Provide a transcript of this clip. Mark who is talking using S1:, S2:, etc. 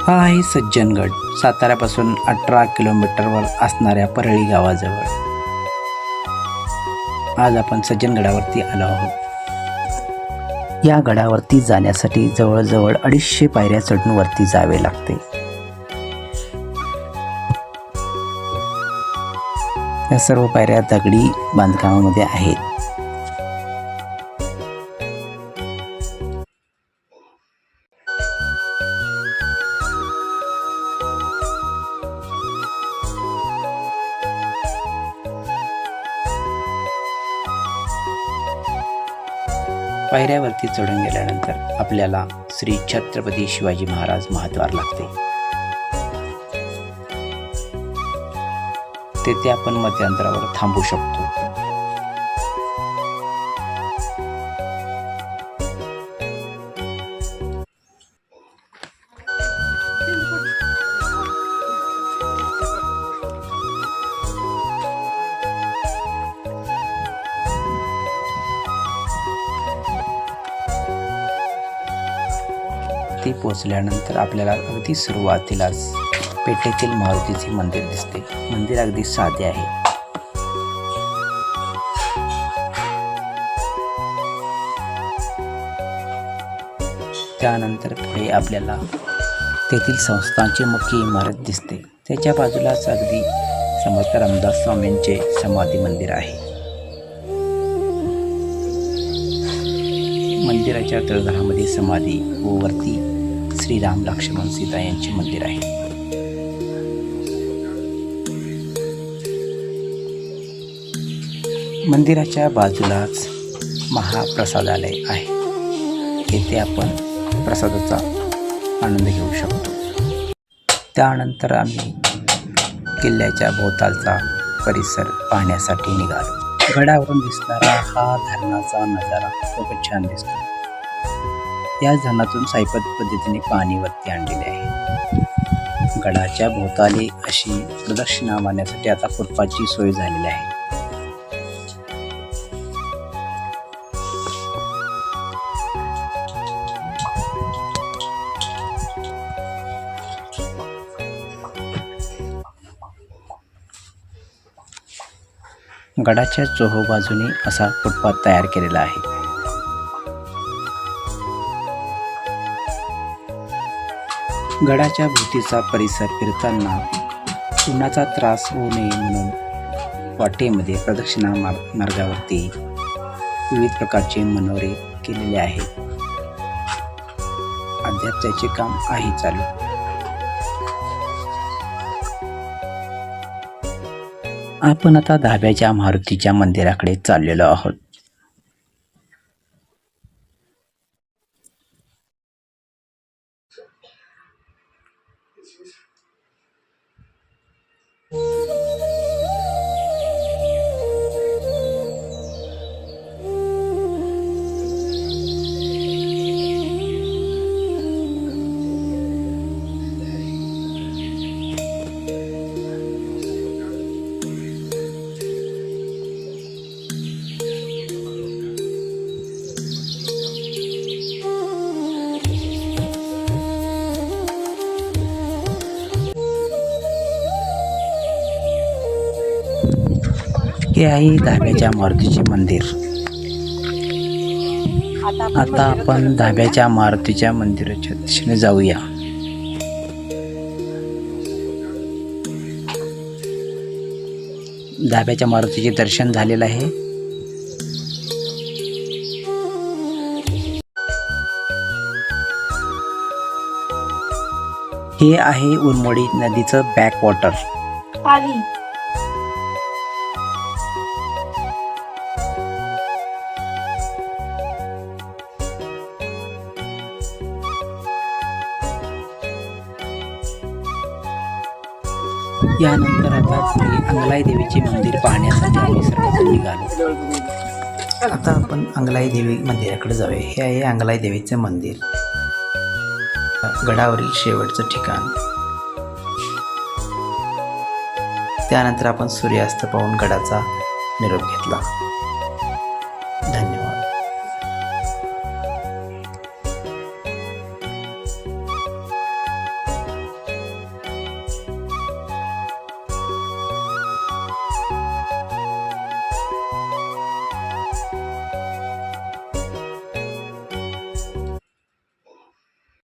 S1: हा आहे सज्जनगड, साताऱ्यापासून 18 किलोमीटरवर असणाऱ्या परळी गावाजवळ. आज आपण सज्जनगडावरती आलो आहोत. या गडावरती जाण्यासाठी जवळजवळ 250 पायऱ्या चढून वरती जावे लागते. या सर्व पायऱ्या दगडी बांधकामामध्ये आहेत. पायऱ्यावरती चढून गेल्यानंतर आपल्याला श्री छत्रपती शिवाजी महाराज महाद्वार लागते. तेथे आपण मध्यंतरावर थांबू शकतो. ते पोचल्यानंतर आपल्याला अगदी सुरुवातीलाच पेठेतील मारुतीचे मंदिर दिसते. मंदिर अगदी साधे आहे. त्यानंतर पुढे आपल्याला तेथील संस्थांची मुख्य इमारत दिसते. त्याच्या बाजूलाच अगदी समर्थ रामदास स्वामींचे समाधी मंदिर आहे. मंदिराच्या तळघरामध्ये समाधी व वरती श्रीराम लक्ष्मण सीता यांचे मंदिर आहे. मंदिराच्या बाजूलाच महाप्रसादालय आहे. येथे आपण प्रसादाचा आनंद घेऊ शकतो. त्यानंतर आम्ही किल्ल्याच्या भोवतालचा परिसर पाहण्यासाठी निघालो. गडावरून दिसणारा हा धरणाचा नजारा खूपच छान दिसतो. या धरणातून सायपत पद्धतीने पाणी वरती आणलेले आहे. गडाच्या भोवताली अशी प्रदक्षिणा मारण्यासाठी आता फुटपाथची सोय झालेली आहे. गडाच्या चोहोबाजूने असा फुटपाथ तयार केलेला आहे. गडाच्या भोवतीचा परिसर फिरताना उन्हाचा त्रास होऊ नये म्हणून वाटेमध्ये प्रदक्षिणा मार्गावरती विविध प्रकारचे मनोरे केलेले आहेत. अद्याप त्याचे काम आहे चालू. आपण आता धाब्याच्या मारुतीच्या मंदिराकडे चाललेलो आहोत. हे आहे धाब्याच्या मारुतीचे मंदिर. आता आपण धाब्याच्या मारुतीच्या मंदिराच्या दिशेने जाऊया. धाब्याच्या मारुतीचे दर्शन झालेलं आहे. हे आहे उरमोडी नदीचं बॅकवॉटर. यानंतर आता पुढे अंगलाई देवीचे मंदिर पाहण्यासाठी आम्ही सर्वजण निघालो. आता आपण अंगलाई देवी मंदिराकडे जाऊया. हे आहे अंगलाई देवीचे मंदिर, गडावरील शेवटचं ठिकाण. त्यानंतर आपण सूर्यास्त पाहून गडाचा निरोप घेतला.